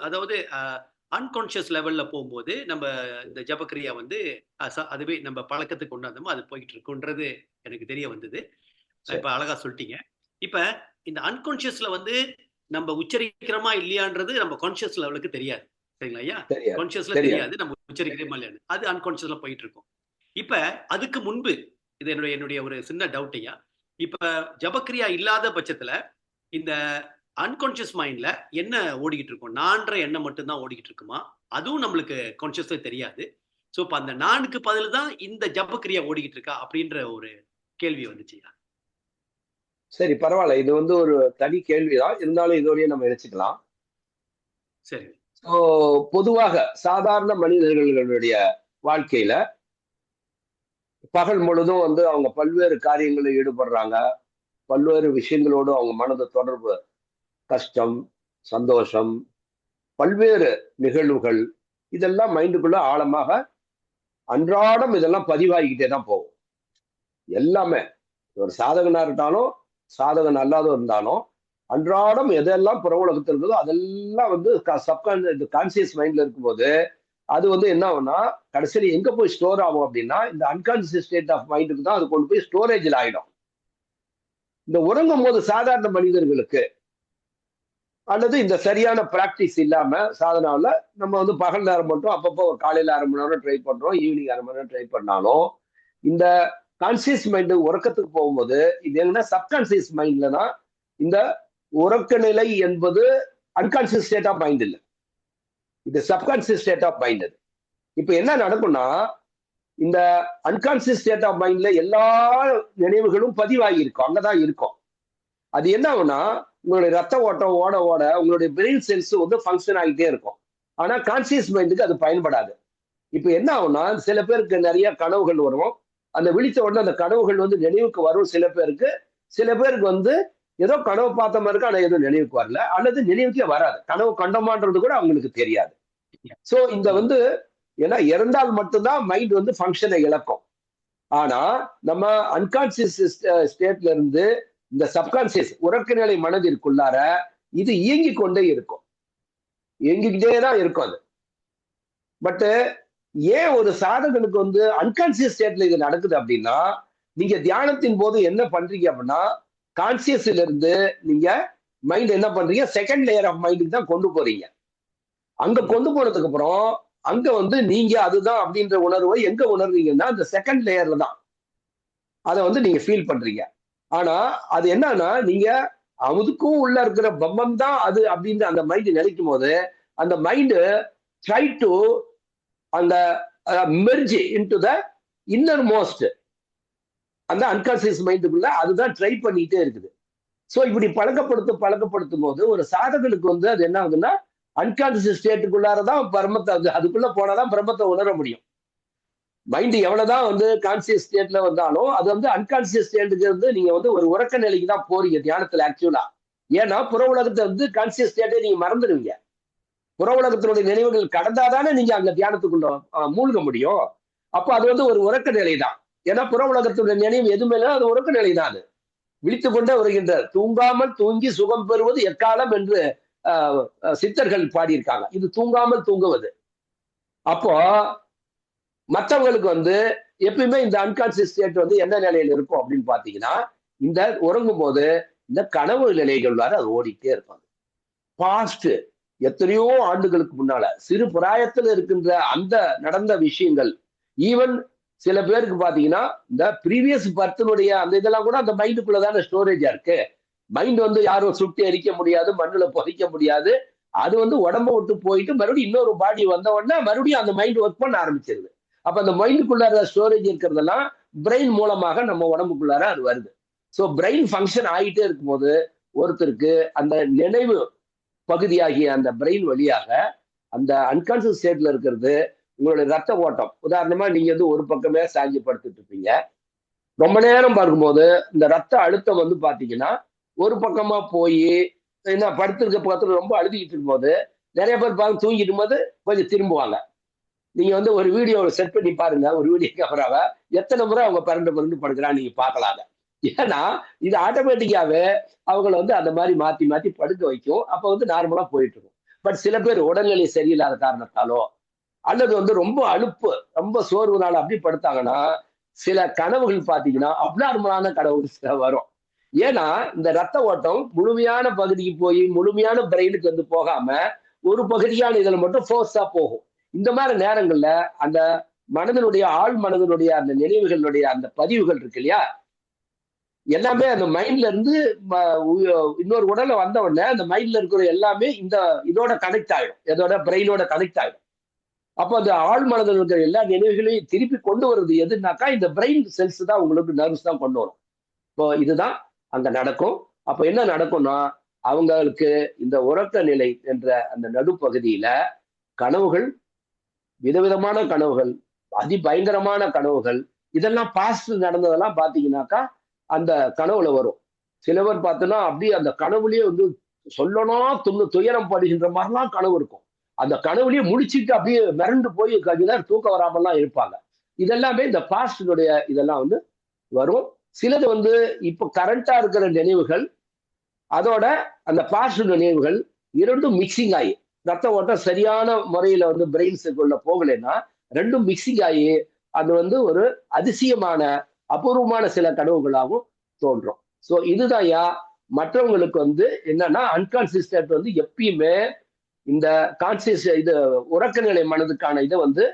அதாவது அன்கான்சியஸ் லெவல்ல போகும்போது நம்ம இந்த ஜபக்கிரியா அதுவே நம்ம பழக்கத்துக்கு கொண்டாந்தோமோ அது போயிட்டு இருக்குன்றது எனக்கு தெரிய வந்தது. இப்ப அழகா சொல்லிட்டீங்க. இப்ப இந்த அன்கான்சியஸ்ல நம்ம உச்சரிக்கிறோமா இல்லையான்றது நம்ம கான்சியஸ் லெவலுக்கு தெரியாது. சரிங்களா ஐயா? கான்சியஸ்ல தெரியாது நம்ம உச்சரிக்கிறோமா இல்லையான்னு. அது அன்கான்சியஸ்ல போயிட்டு இருக்கும். இப்ப அதுக்கு முன்பு இது என்னுடைய ஒரு சின்ன டவுட் ஐயா. இப்ப ஜபக்கிரியா இல்லாத பட்சத்துல இந்த அன்கான்சியஸ் மைண்ட்ல என்ன ஓடிக்கிட்டு இருக்கும்? நான்ற எண்ணம் மட்டும்தான் ஓடிக்கிட்டு இருக்குமா? அதுவும் நம்மளுக்கு கான்சியஸா தெரியாது. சோ இப்ப அந்த நானுக்கு பதில் தான் இந்த ஜபக்கிரியா ஓடிக்கிட்டு இருக்கா அப்படின்ற ஒரு கேள்வி வந்துச்சுயா. சரி, பரவாயில்ல. இது ஒரு தனி கேள்விதான். இருந்தாலும் இதோடய நம்ம நினைச்சுக்கலாம். சரி. பொதுவாக சாதாரண மனிதர்களுடைய வாழ்க்கையில பகல் முழுதும் அவங்க பல்வேறு காரியங்களில் ஈடுபடுறாங்க. பல்வேறு விஷயங்களோடு அவங்க மனது தொடர்பு, கஷ்டம், சந்தோஷம், பல்வேறு நிகழ்வுகள் இதெல்லாம் மைண்டுக்குள்ள ஆழமாக அன்றாடம் இதெல்லாம் பதிவாகிக்கிட்டே தான் போகும். எல்லாமே ஒரு சாதகனா இருந்தாலும் சாதகன் அல்லாத இருந்தாலும் அன்றாடம் எதெல்லாம் புற உலகத்தில் இருக்குதோ அதெல்லாம் கான்சியஸ் மைண்ட்ல இருக்கும்போது அது என்ன ஆகும்னா கடைசியில் எங்க போய் ஸ்டோர் ஆகும் அப்படின்னா இந்த அன்கான்சியஸ் ஸ்டேட் ஆஃப் மைண்டுக்கு தான் அது கொண்டு போய் ஸ்டோரேஜில் ஆயிடும். இந்த உறங்கும் போது சாதாரண மனிதர்களுக்கு அல்லது இந்த சரியான பிராக்டிஸ் இல்லாம சாதனாவில் நம்ம பகல் நேரம் மட்டும் அப்பப்போ ஒரு காலையில் 1/2 மணி நேரம் ட்ரை பண்றோம், ஈவினிங் 1/2 மணி நேரம் ட்ரை பண்ணாலும் இந்த கான்சியஸ் மைண்டு உறக்கத்துக்கு போகும்போது இது என்ன சப்கான்சியஸ் மைண்ட்ல தான் இந்த உறக்க நிலை என்பது அன்கான்சியஸ் ஸ்டேட் ஆஃப் மைண்ட் இல்லை, இது சப்கான்சியஸ் ஸ்டேட் ஆஃப் மைண்ட். அது இப்ப என்ன நடக்கும்னா இந்த அன்கான்சியஸ் ஸ்டேட் ஆஃப் மைண்ட்ல எல்லா நினைவுகளும் பதிவாகி இருக்கும், அங்கதான் இருக்கும். அது என்ன ஆகும்னா உங்களுடைய ரத்த ஓட்டம் ஓட ஓட உங்களுடைய பிரெயின் செல்ஸ் ஃபங்க்ஷன் ஆகிட்டே இருக்கும். ஆனா கான்சியஸ் மைண்டுக்கு அது பயன்படாது. இப்ப என்ன ஆகும்னா சில பேருக்கு நிறைய கனவுகள் வரும். அந்த விழித்த உடனே அந்த கனவுகள் நினைவுக்கு வரும். சில பேருக்கு ஏதோ கனவு பார்த்த மாதிரி இருக்கு, ஆனா எதுவும் நினைவுக்கு வரல, அல்லது நினைவுக்கே வராது, கனவு கண்டமான்றது கூட அவங்களுக்கு தெரியாது. சோ இந்த ஏன்னா இறந்தால் மட்டும்தான் மைண்ட் ஃபங்க்ஷனை இழக்கும். ஆனா நம்ம அன்கான்சியஸ் ஸ்டேட்ல இருந்து இந்த சப்கான்சியஸ் உறக்க நிலை மனதிற்குள்ளார இது இயங்கிக் கொண்டே இருக்கும், இயங்கிக்கிட்டே தான் இருக்கும் அது. பட் ஏன் ஒரு சாதகனுக்கு அன்கான்சியஸ் ஸ்டேட்ல இது நடக்குது அப்படின்னா நீங்க தியானத்தின் போது என்ன பண்றீங்க அப்படின்னா கான்சியஸ்ல இருந்து நீங்க மைண்ட் என்ன பண்றீங்க செகண்ட் லேயர் ஆஃப் மைண்டுக்கு தான் கொண்டு போறீங்க. அங்க கொண்டு போனதுக்கு அப்புறம் அங்க நீங்க அதுதான் அப்படின்ற உணர்வை எங்க உணர்றீங்கன்னா அந்த செகண்ட் லேயர்ல தான் அதை நீங்க ஃபீல் பண்றீங்க. ஆனா அது என்னன்னா நீங்க அதுக்கும் உள்ள இருக்கிற பம்மம் தான் அது அப்படின்ற அந்த மைண்ட் நினைக்கும் போது அந்த மைண்டு ட்ரை டு அந்த merge into the inner most அந்த அன்கான்சியஸ் மைண்டுக்குள்ள அதுதான் ட்ரை பண்ணிட்டே இருக்குது. ஸோ இப்படி பழக்கப்படுத்தும் போது ஒரு சாதகனுக்கு அது என்ன ஆகுதுன்னா அன்கான்சியஸ் ஸ்டேட்டுக்குள்ளாரதான் பிரம்மத்தை அதுக்குள்ள போனாதான் பிரம்மத்தை உணர முடியும். மைண்ட் எவ்வளவுதான் கான்சியஸ் ஸ்டேட்ல வந்தாலும் அது அன்கான்சியஸ் ஸ்டேட்டுக்கு நீங்க ஒரு உறக்க நிலைக்கு தான் போறீங்க தியானத்துல ஆக்சுவலா. ஏன்னா புற உலகத்தை கான்சியஸ் ஸ்டேட்டை நீங்க மறந்துடுவீங்க. புற உலகத்தினுடைய நினைவுகள் கடந்தாதானே நீங்க அங்க தியானத்துக்குள்ள மூழ்க முடியும். அப்போ அது ஒரு உறக்க நிலை தான். ஏன்னா புற உலகத்துடைய நினைவு எதுவுமே அது உறக்க நிலை தான். அது விழித்துக் கொண்டே வருகின்ற தூங்காமல் தூங்கி சுகம் பெறுவது எக்காலம் என்று சித்தர்கள் பாடியிருக்காங்க. இது தூங்காமல் தூங்குவது. அப்போ மற்றவங்களுக்கு எப்பயுமே இந்த அன்கான்சியஸ் ஸ்டேட் என்ன நிலையில இருக்கும் அப்படின்னு பாத்தீங்கன்னா இந்த உறங்கும் போது இந்த கனவு நிலைகள் அது ஓடிட்டே இருக்கும். பாஸ்ட் எத்தனையோ ஆண்டுகளுக்கு முன்னால சிறு பிராயத்துல இருக்கின்ற அந்த நடந்த விஷயங்கள், ஈவன் சில பேருக்கு பாத்தீங்கன்னா இந்த ப்ரீவியஸ் பர்த்தனுடைய அந்த இதெல்லாம் கூட அந்த மைண்டுக்குள்ளதான ஸ்டோரேஜா இருக்கு. மைண்ட் யாரும் சுட்டி எரிக்க முடியாது, மண்ணுல புதைக்க முடியாது, அது வந்து உடம்ப விட்டு போயிட்டு மறுபடியும் இன்னொரு பாடி வந்த உடனே மறுபடியும் அந்த மைண்ட் ஒர்க் பண்ண ஆரம்பிச்சிருது. அப்ப அந்த மைண்டுக்குள்ளார ஸ்டோரேஜ் இருக்கிறதெல்லாம் பிரெயின் மூலமாக நம்ம உடம்புக்குள்ளார அது வருது. ஸோ பிரெயின் ஃபங்க்ஷன் ஆகிட்டே இருக்கும்போது ஒருத்தருக்கு அந்த நினைவு பகுதியாகிய அந்த பிரெயின் வழியாக அந்த அன்கான்சியஸ் ஸ்டேட்ல இருக்கிறது உங்களுடைய ரத்த ஓட்டம். உதாரணமா நீங்க வந்து ஒரு பக்கமே சாஞ்சி படுத்துட்டு இருப்பீங்க. ரொம்ப நேரம் பார்க்கும்போது இந்த ரத்த அழுத்தம் வந்து பாத்தீங்கன்னா ஒரு பக்கமா போய் என்ன படுத்திருக்க பக்கத்துல ரொம்ப அழுதிக்கிட்டு இருக்கும்போது நிறைய பேர் பார்த்து தூங்கிட்டு போது கொஞ்சம் திரும்புவாங்க. நீங்க வந்து ஒரு வீடியோ செட் பண்ணி பாருங்க, ஒரு வீடியோ கேமராவை எத்தனை முறை அவங்க பரண்டு பரண்டு படுக்கிறான்னு நீங்க பார்க்கலாங்க. ஏன்னா இது ஆட்டோமேட்டிக்காவே அவங்கள வந்து அந்த மாதிரி மாத்தி மாத்தி படுக்க வைக்கும். அப்ப வந்து நார்மலா போயிட்டு இருக்கும். பட் சில பேர் உடல்நிலை சரியில்லாத காரணத்தாலோ அல்லது வந்து ரொம்ப அலுப்பு ரொம்ப சோர்வுனால அப்படி படுத்தாங்கன்னா சில கனவுகள் பாத்தீங்கன்னா அப்நார்மலான கனவுகள் சில வரும். ஏன்னா இந்த ரத்த ஓட்டம் முழுமையான பகுதிக்கு போய் முழுமையான பிரெயினுக்கு வந்து போகாம ஒரு பகுதியான இதுல மட்டும் ஃபோர்ஸா போகும். இந்த மாதிரி நேரங்கள்ல அந்த மனதினுடைய ஆழ் மனதினுடைய அந்த நினைவுகளுடைய அந்த பதிவுகள் இருக்கு இல்லையா, எல்லாமே அந்த மைண்ட்ல இருந்து இன்னொரு உடல்ல வந்த உடனே அந்த மைண்ட்ல இருக்கிற எல்லாமே இந்த இதோட கனெக்ட் ஆயிடும், இதோட பிரெயினோட கனெக்ட் ஆயிடும். அப்போ அந்த ஆழ் மனதில் இருக்கிற எல்லா நினைவுகளையும் திருப்பி கொண்டு வருது எதுனாக்கா இந்த பிரெயின் செல்ஸ் தான் உங்களுக்கு நர்வ்ஸ் தான் கொண்டு வரும். இப்போ இதுதான் அங்க நடக்கும். அப்ப என்ன நடக்கும்னா அவங்களுக்கு இந்த உறக்க நிலை என்ற அந்த நடுப்பகுதியில கனவுகள், விதவிதமான கனவுகள், அதிபயங்கரமான கனவுகள், இதெல்லாம் பாஸ்ட் நடந்ததெல்லாம் பாத்தீங்கன்னாக்கா அந்த கனவுல வரும். சில பேர் பார்த்தோன்னா அப்படியே அந்த கனவுலயே வந்து சொல்லணும் துயரம் படுகின்ற மாதிரிலாம் கனவு இருக்கும். அந்த கனவுலயே முடிச்சுட்டு அப்படியே மிரண்டு போய் கொஞ்ச நேரம் தூக்கம் வராமலாம் இருப்பாங்க. இதெல்லாமே இந்த பாஸ்டினுடைய இதெல்லாம் வந்து வரும். சிலது வந்து இப்போ கரண்டா இருக்கிற நினைவுகள் அதோட அந்த பாஸ்ட் நினைவுகள் இரண்டும் மிக்சிங் ஆகி ரத்த ஓட்டம் சரியான முறையில வந்து பிரெயின்ஸுக்குள்ள போகலைன்னா ரெண்டும் மிக்சிங் ஆகி அது வந்து ஒரு அதிசயமான அபூர்வமான சில கனவுகளாகவும் தோன்றும். ஸோ இதுதான் மற்றவங்களுக்கு வந்து என்னன்னா அன்கான்சியஸ் வந்து எப்பயுமே இந்த கான்சியஸ் இது உறக்க நிலை மனதுக்கான இதை வந்து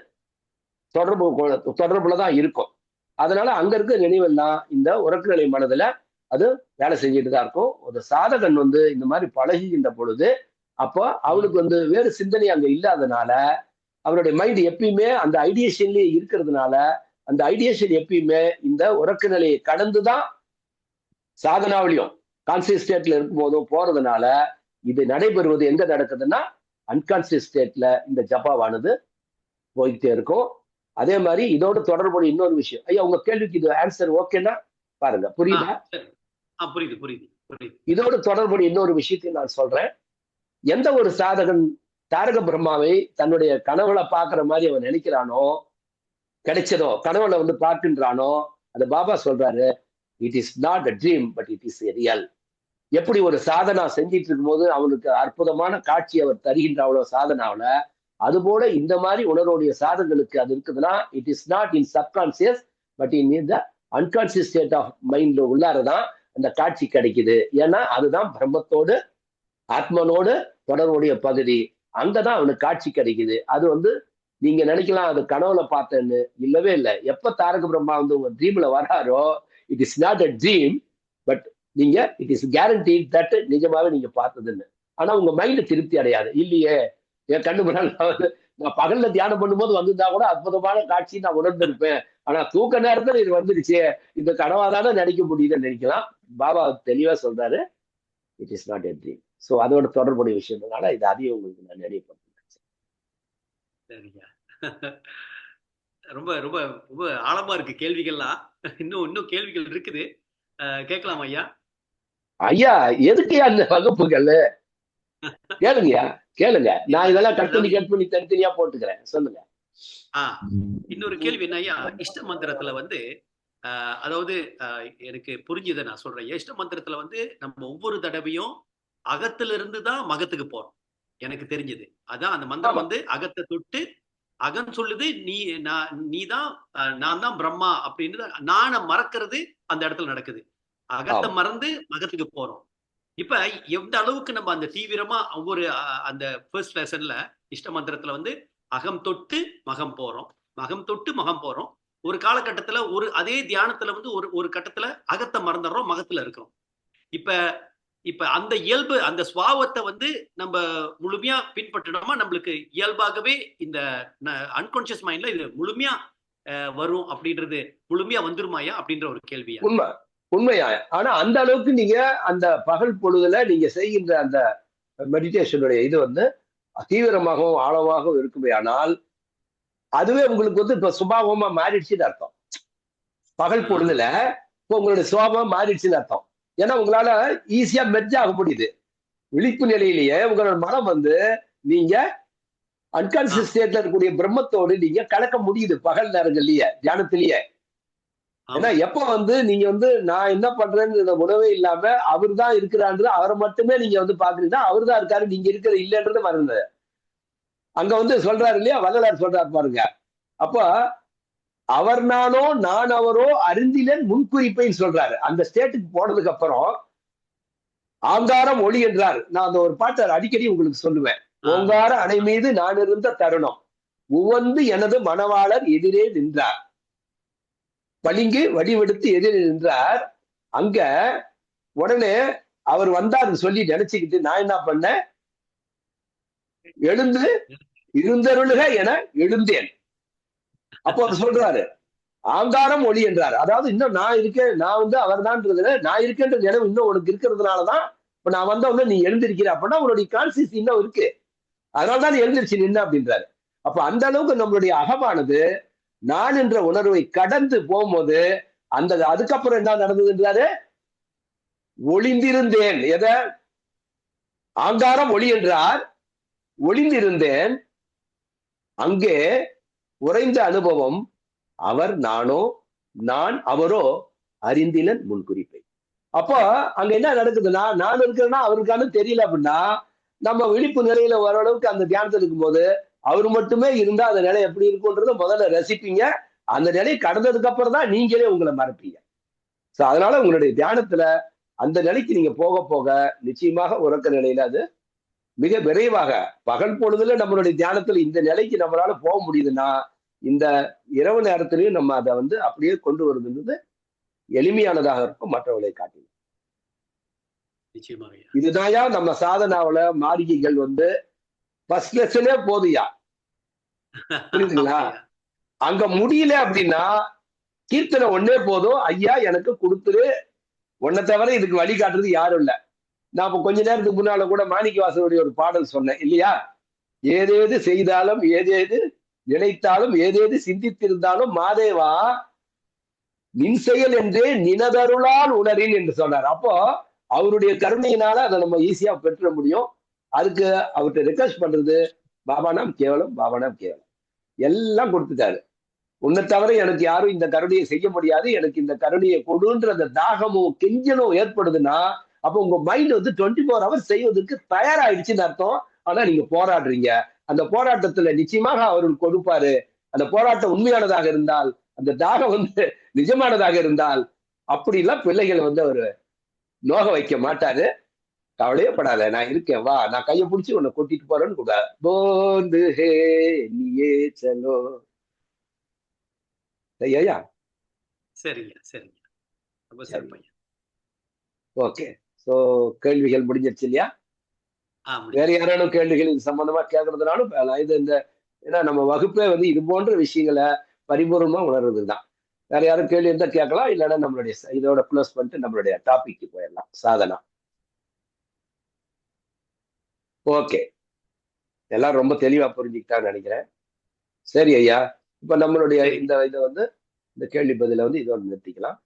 தொடர்புலதான் இருக்கும். அதனால அங்க இருக்க நினைவெல்லாம் இந்த உறக்க நிலை மனதுல அது வேலை செஞ்சுட்டு தான் இருக்கும். ஒரு சாதகன் வந்து இந்த மாதிரி பழகுகின்ற பொழுது அப்போ அவனுக்கு வந்து வேறு சிந்தனை அங்க இல்லாதனால அவருடைய மைண்ட் எப்பயுமே அந்த ஐடியேஷன்லயே இருக்கிறதுனால அந்த ஐடியேஷன் எப்பயுமே இந்த உறக்க நிலையை கடந்துதான் சாதனாவிலையும் கான்சியஸ் ஸ்டேட்ல இருக்கும் போதும் போறதுனால இது நடைபெறுவது எங்க நடக்குதுன்னா அன்கான்சியஸ் ஸ்டேட்ல இந்த ஜப்பாவானது போயிட்டே இருக்கும். அதே மாதிரி இதோட தொடர்புடைய இன்னொரு விஷயம், ஐயா உங்க கேள்விக்கு இது ஆன்சர் ஓகேன்னா பாருங்க, புரியுதா? புரியுது புரியுது புரியுது. இதோட தொடர்புடைய இன்னொரு விஷயத்தையும் நான் சொல்றேன். எந்த ஒரு சாதகன் தாரக பிரம்மாவை தன்னுடைய கனவுல பாக்குற மாதிரி அவன் நினைக்கிறானோ, கிடைச்சதோ கனவுல வந்து பார்க்கின்றானோ, அந்த பாபா சொல்றாரு it is not a dream but it is real. எப்படி ஒரு சாதனா செஞ்சிட்டு இருக்கும் போது அவனுக்கு அற்புதமான காட்சி அவர் தருகின்ற அவ்வளவு சாதனாவில, அதுபோல இந்த மாதிரி உணர்வுடைய சாதங்களுக்கு அது இருக்குதுன்னா it is not in subconscious but in the unconscious state of மைண்ட்ல உள்ளாரதான் அந்த காட்சி கிடைக்குது. ஏன்னா அதுதான் பிரம்மத்தோடு ஆத்மனோடு தொடர்புடைய பகுதி. அங்கதான் அவனுக்கு காட்சி கிடைக்குது. அது வந்து நீங்க நினைக்கலாம் அது கனவுல பார்த்தேன்னு, இல்லவே இல்லை. எப்ப தாரக பிரம்மா வந்து உங்க ட்ரீம்ல வராரோ it is not a dream but நீங்க இட் இஸ் கேரண்டி தட் நிஜமாவே நீங்க பார்த்ததுன்னு. ஆனா உங்க மைண்ட் திருப்தி அடையாது. இல்லையே என் கண்ணு முன்னாள் நான் பகல்ல தியானம் பண்ணும்போது வந்திருந்தா கூட அற்புதமான காட்சி நான் உணர்ந்திருப்பேன். ஆனா தூக்க நேரத்துல இது வந்துருச்சு, இந்த கனவாதானே நினைக்க முடியுதுன்னு நினைக்கலாம். பாபா தெளிவா சொல்றாரு it is not a dream. So அதோட தொடர்புடைய விஷயம்னால இது அதையும் உங்களுக்கு நான் நிறைய சரிங்க. ரொம்ப ரொம்ப ரொம்ப ஆழமா இருக்கு கேள்விகள்லாம். இன்னும் கேள்விகள் இருக்குது, கேட்கலாம் ஐயா. ஐயா எதுக்கு அந்த வகுப்புகள் கேளுங்கய்யா, கேளுங்க. நான் இதெல்லாம் கட் பண்ணி தனித்தனியா போட்டுக்கிறேன். சொல்லுங்க. இன்னொரு கேள்வி என்ன ஐயா, இஷ்ட மந்திரத்துல வந்து அதாவது எனக்கு புரிஞ்சுதை நான் சொல்றேன். இஷ்ட மந்திரத்துல வந்து நம்ம ஒவ்வொரு தடவையும் அகத்துல இருந்து தான் மகத்துக்கு போறோம். எனக்கு தெரிஞ்சது அதான். அந்த மந்திரம் வந்து அகத்தை தொட்டு அகம் சொல்லுது நீதான் நான் தான் பிரம்மா அப்படின்னு நானை மறக்கிறது அந்த இடத்துல நடக்குது. அகத்தை மறந்து மகத்துக்கு போறோம். இப்ப எந்த அளவுக்கு நம்ம அந்த தீவிரமா ஒவ்வொரு அந்த ஃபர்ஸ்ட் லெசன்ல இஷ்ட மந்திரத்துல வந்து அகம் தொட்டு மகம் போறோம், மகம் தொட்டு மகம் போறோம். ஒரு காலகட்டத்துல ஒரு அதே தியானத்துல வந்து ஒரு கட்டத்துல அகத்தை மறந்துடுறோம், மகத்துல இருக்கிறோம். இப்ப இப்ப அந்த இயல்பு, அந்த சுவாவத்தை வந்து நம்ம முழுமையா பின்பற்றினோமா நம்மளுக்கு இயல்பாகவே இந்த அன்கான்சியஸ் மைண்ட்ல இது முழுமையா வரும் அப்படின்றது முழுமையா வந்துருமாயா அப்படின்ற ஒரு கேள்வியா? உண்மை உண்மையா. ஆனா அந்த அளவுக்கு நீங்க அந்த பகல் பொழுதுல நீங்க செய்கின்ற அந்த மெடிடேஷனுடைய இது வந்து தீவிரமாகவும் ஆழமாகவும் இருக்குமே. ஆனால் அதுவே உங்களுக்கு வந்து இப்ப சுபாவமா மாறிடுச்சுன்னு அர்த்தம். பகல் பொழுதுல இப்போ உங்களுடைய சுபாவம் மாறிடுச்சுன்னு அர்த்தம். ஏன்னா உங்களால ஈஸியா மெர்ஜ் ஆக முடியுது. விழிப்பு நிலையிலேயே உங்களோட மனம் வந்து நீங்க அன்கான்சியஸ் ஸ்டேட்ல இருக்கக்கூடிய பிரம்மத்தோடு நீங்க கலக்க முடியுது பகல் நேரங்கள்லயே, தியானத்திலேயே. ஏன்னா எப்ப வந்து நீங்க வந்து நான் என்ன பண்றேன்னு உணவே இல்லாம அவர் தான் இருக்கிறான்றது அவரை மட்டுமே நீங்க வந்து பாக்குறீங்கன்னா அவர் தான் இருக்காரு, நீங்க இருக்கிறது இல்லைன்றது மறந்து அங்க வந்து சொல்றாரு இல்லையா, வள்ளலார் சொல்றாரு பாருங்க. அப்ப அவர் நானோ நான் அவரோ அறிந்திலன் முன்குறிப்பைன்னு சொல்றாரு. அந்த ஸ்டேட்டுக்கு போனதுக்கு அப்புறம் ஆங்காரம் ஒளி என்றார். நான் அந்த ஒரு பாட்டை அடிக்கடி உங்களுக்கு சொல்லுவேன். ஓங்கார அணை மீது நான் இருந்த தருணம் உவந்து எனது மணவாளர் எதிரே நின்றார், பளிங்கு வடிவெடுத்து எதிரில் நின்றார். அங்க உடனே அவர் வந்தாருன்னு சொல்லி நினைச்சுக்கிட்டு நான் என்ன பண்ணேன், எழுந்து இருந்தருளுக என எழுந்தேன். அப்போ அவர் சொல்றாரு ஆங்காரம் ஒளி என்றார். அதாவது இன்னும் நான் இருக்கேன், நான் வந்து அவர் தான்ன்றதுல நான் இருக்கேன்ற நினைவு இன்னும் உனக்கு இருக்கிறதுனாலதான் இப்ப நான் வந்த உடனே நீ எழுந்திருக்கிற. அப்படின்னா உன்னுடைய கான்சியஸ் இன்னும் இருக்கு, அதனாலதான் நீ எழுந்திருச்சு நின்ன அப்படின்றாரு. அப்ப அந்த அளவுக்கு நம்மளுடைய அகமானது நான் என்ற உணர்வை கடந்து போகும்போது அந்த அதுக்கப்புறம் என்ன நடந்ததுன்றாரு, ஒளிந்திருந்தேன். எத ஆங்காரம் ஒளி என்றார், ஒளிந்திருந்தேன் அங்கே உறைந்த அனுபவம் அவர் நானோ நான் அவரோ அறிந்திலன் முன்குறிப்பை. அப்போ அங்க என்ன நடக்குதுன்னா, நான் இருக்கிறேன்னா அவருக்கானு தெரியல அப்படின்னா நம்ம விழிப்பு நிலையில ஓரளவுக்கு அந்த தியானத்தில் இருக்கும் போது அவர் மட்டுமே இருந்தா அந்த நிலை எப்படி இருக்கும்ன்றத முதல்ல ரசிப்பீங்க. அந்த நிலையை கடந்ததுக்கு அப்புறம் தான் நீங்களே உங்களை மறப்பீங்க. சோ அதனால உங்களுடைய தியானத்துல அந்த நிலைக்கு நீங்க போக போக நிச்சயமாக உறக்க நிலையில அது மிக விரைவாக பகல் பொழுதுல நம்மளுடைய தியானத்துல இந்த நிலைக்கு நம்மளால போக முடியுதுன்னா இந்த இரவு நேரத்திலையும் நம்ம அதை வந்து அப்படியே கொண்டு வருதுன்றது எளிமையானதாக இருக்கும் மற்றவர்களை காட்டி. இதுதான்யா நம்ம சாதனாவுல மாளிகைகள் வந்து ஃபர்ஸ்ட் லெசனே போதுயா, புரியுதுங்களா? அங்க முடியல அப்படின்னா கீர்த்தனை ஒன்னே போதும், ஐயா எனக்கு கொடுத்துரு, உன்னை தவிர இதுக்கு வழி காட்டுறது யாரும் இல்ல. நான் இப்ப கொஞ்ச நேரத்துக்கு முன்னால கூட மாணிக்கவாசனுடைய ஒரு பாடல் சொன்னேன் இல்லையா, ஏதேது செய்தாலும் ஏதேது நினைத்தாலும் ஏதேது சிந்தித்திருந்தாலும் மாதேவா நின் செயல் என்றே நினதருளால் உணரின் என்று சொன்னார். அப்போ அவருடைய கருணையினால அதை நம்ம ஈஸியா பெற்ற முடியும். அதுக்கு அவர்கிட்ட ரெக்வஸ்ட் பண்றது பாபானாம் கேவலம், பாபானாம் கேவலம் எல்லாம் கொடுத்துட்டாரு. உன்னை தவிர எனக்கு யாரும் இந்த கருணையை செய்ய முடியாது, எனக்கு இந்த கருணையை கொடுன்ற அந்த தாகமும் கெஞ்சலும் ஏற்படுதுன்னா அப்போ உங்க மைண்ட் வந்து 24 hours செய்வதற்கு தயாராயிடுச்சுன்னு அர்த்தம். ஆனா நீங்க போராடுறீங்க. அந்த போராட்டத்துல நிச்சயமாக அவர்கள் கொடுப்பாரு. அந்த போராட்டம் உண்மையானதாக இருந்தால், அந்த தாகம் வந்து நிஜமானதாக இருந்தால், அப்படிலாம் பிள்ளைகளை வந்து அவரு நோக வைக்க மாட்டாரு. கவலையே படாத, நான் இருக்கேன், வா, நான் கையை பிடிச்சி உன்னை கூட்டிட்டு போறேன்னு கூட போந்து ஹே நீயே சலோ. ஐயா சரிங்க சரிங்க, ரொம்ப சிறப்பையா. ஓகே, சோ கேள்விகள் முடிஞ்சிருச்சு இல்லையா? வேற யாராலும் கேள்விகள் இது சம்பந்தமா கேட்கறதுனாலும் இது இந்த ஏன்னா நம்ம வகுப்பே வந்து இது போன்ற விஷயங்களை பரிபூர்ணமா உணர்றதுதான். வேற யாரும் கேள்வி இருந்தா கேட்கலாம், இல்லைன்னா நம்மளுடைய இதோட க்ளோஸ் பண்ணிட்டு நம்மளுடைய டாபிக்கு போயிடலாம், சாதனா. ஓகே, எல்லாரும் ரொம்ப தெளிவா புரிஞ்சுக்கிட்டான்னு நினைக்கிறேன். சரி ஐயா, இப்ப நம்மளுடைய இந்த இதை வந்து இந்த கேள்வி பதில வந்து இதோட நிறுத்திக்கலாம்.